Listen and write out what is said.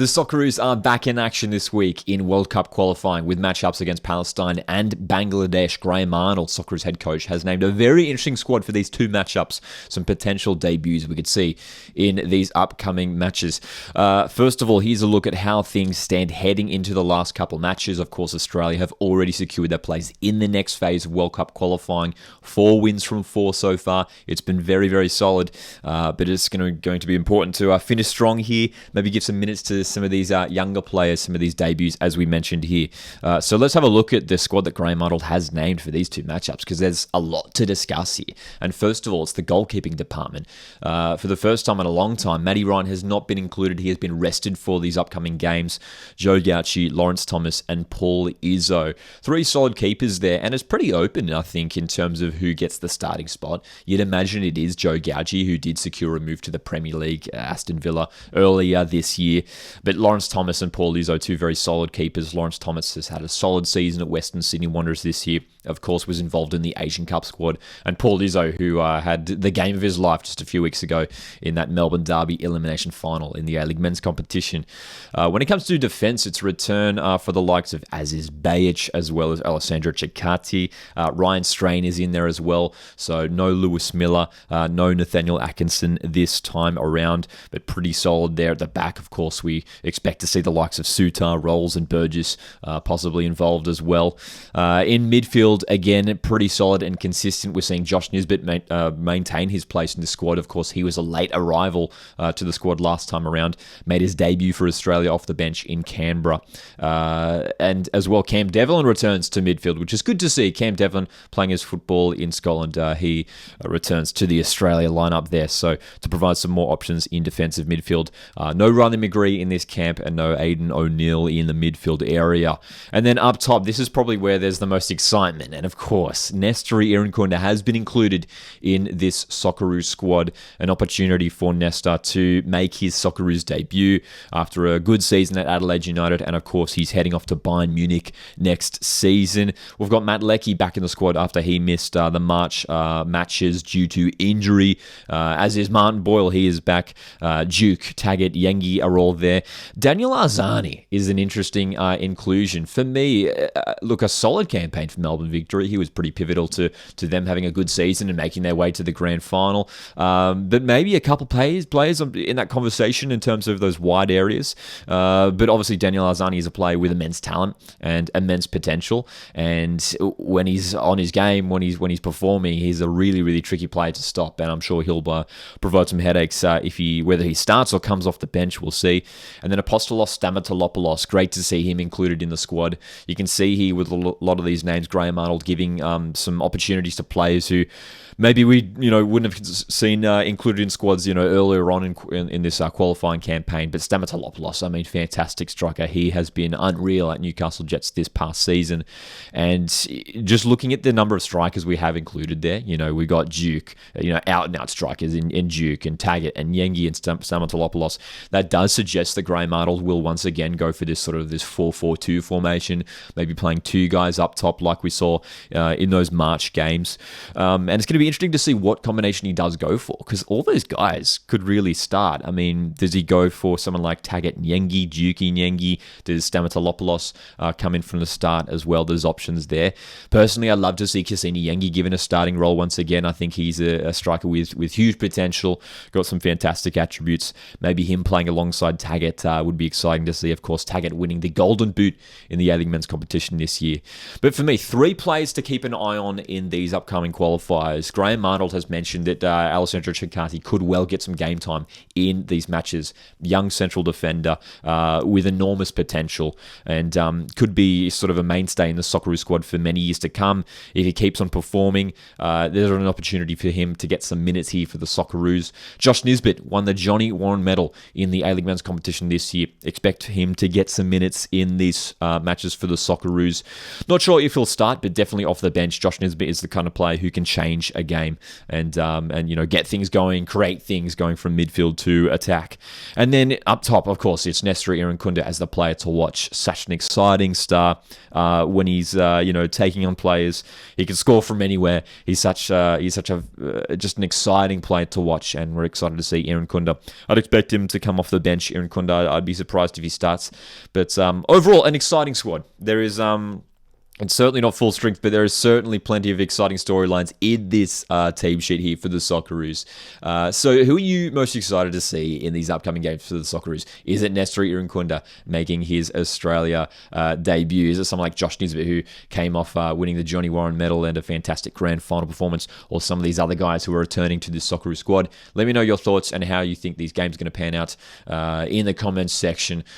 The Socceroos are back in action this week in World Cup qualifying with matchups against Palestine and Bangladesh. Graham Arnold, Socceroos head coach, has named a very interesting squad for these two matchups. Some potential debuts we could see in these upcoming matches. First of all, here's a look at how things stand heading into the last couple matches. Of course, Australia have already secured their place in the next phase of World Cup qualifying. 4 wins from 4 so far. It's been very, very solid, but it's going to be important to finish strong here. Maybe give some minutes to some of these younger players, some of these debuts, as we mentioned here. So let's have a look at the squad that Graham Arnold has named for these two matchups, because there's a lot to discuss here. And first of all, it's the goalkeeping department. For the first time in a long time, Matty Ryan has not been included. He has been rested for these upcoming games. Joe Gauci, Lawrence Thomas, and Paul Izzo. 3 solid keepers there, and it's pretty open, I think, in terms of who gets the starting spot. You'd imagine it is Joe Gauci, who did secure a move to the Premier League, Aston Villa, earlier this year. But Lawrence Thomas and Paul Izzo, 2 very solid keepers. Lawrence Thomas has had a solid season at Western Sydney Wanderers this year. Of course, was involved in the Asian Cup squad. And Paul Izzo, who had the game of his life just a few weeks ago in that Melbourne Derby elimination final in the A-League men's competition. When it comes to defence, it's return for the likes of Aziz Bayic as well as Alessandro Cecatti. Ryan Strain is in there as well. So no Lewis Miller, no Nathaniel Atkinson this time around, but pretty solid there at the back. Of course, we expect to see the likes of Sutar, Rolls, and Burgess possibly involved as well. In midfield, again, pretty solid and consistent. We're seeing Josh Nisbet maintain his place in the squad. Of course, he was a late arrival to the squad last time around. Made his debut for Australia off the bench in Canberra. And as well, Cam Devlin returns to midfield, which is good to see. Cam Devlin playing his football in Scotland. He returns to the Australia lineup there, so to provide some more options in defensive midfield. No Riley McGree in this camp and no Aidan O'Neill in the midfield area. And then up top, this is probably where there's the most excitement. And of course, Nestor Irankunda has been included in this Socceroos squad. An opportunity for Nestor to make his Socceroos debut after a good season at Adelaide United. And of course, he's heading off to Bayern Munich next season. We've got Matt Leckie back in the squad after he missed the March matches due to injury. As is Martin Boyle, he is back. Duke, Taggart, Yengi are all there. Daniel Arzani is an interesting inclusion. For me, look, a solid campaign for Melbourne Victory. He was pretty pivotal to them having a good season and making their way to the grand final. But maybe a couple players in that conversation in terms of those wide areas. But obviously, Daniel Arzani is a player with immense talent and immense potential. And when he's on his game, when he's performing, he's a really, really tricky player to stop. And I'm sure he'll provide some headaches whether he starts or comes off the bench. We'll see. And then Apostolos Stamatolopoulos, great to see him included in the squad. You can see here with a lot of these names, Graham Arnold giving some opportunities to players who maybe we wouldn't have seen included in squads earlier on in this qualifying campaign. But Stamatolopoulos, fantastic striker. He has been unreal at Newcastle Jets this past season. And just looking at the number of strikers we have included there, we got Duke, out and out strikers in Duke and Taggart and Yengi and Stamatolopoulos. That does suggest that Graham Arnold will once again go for this 4-4-2 formation, maybe playing 2 guys up top like we saw in those March games. And it's going to be interesting to see what combination he does go for, because all those guys could really start. Does he go for someone like Taggart and Yengi, Duke and Yengi? Does Stamatolopoulos come in from the start as well? There's options there. Personally, I'd love to see Cassini Yengi given a starting role once again. I think he's a striker with huge potential, got some fantastic attributes. Maybe him playing alongside Taggart would be exciting to see. Of course, Taggart winning the Golden Boot in the A-League men's competition this year. But for me, 3 players to keep an eye on in these upcoming qualifiers. Graham Arnold has mentioned that Alessandro Cecatti could well get some game time in these matches. Young central defender with enormous potential and could be sort of a mainstay in the Socceroos squad for many years to come. If he keeps on performing, there's an opportunity for him to get some minutes here for the Socceroos. Josh Nisbet won the Johnny Warren Medal in the A-League men's competition this year. Expect him to get some minutes in these matches for the Socceroos. Not sure if he'll start, but definitely off the bench. Josh Nisbet is the kind of player who can change a game and get things going, create things going from midfield to attack. And then up top, of course, it's Nestor Irankunda as the player to watch. Such an exciting star when he's taking on players. He can score from anywhere. He's such a just an exciting player to watch, and we're excited to see Irankunda. I'd expect him to come off the bench. Irankunda Nkunda. I'd be surprised if he starts. But overall, an exciting squad. There is... It's certainly not full strength, but there is certainly plenty of exciting storylines in this team sheet here for the Socceroos. So who are you most excited to see in these upcoming games for the Socceroos? Is it Nestor Irankunda making his Australia debut? Is it someone like Josh Nisbet who came off winning the Johnny Warren medal and a fantastic grand final performance? Or some of these other guys who are returning to this Socceroos squad? Let me know your thoughts and how you think these games are going to pan out in the comments section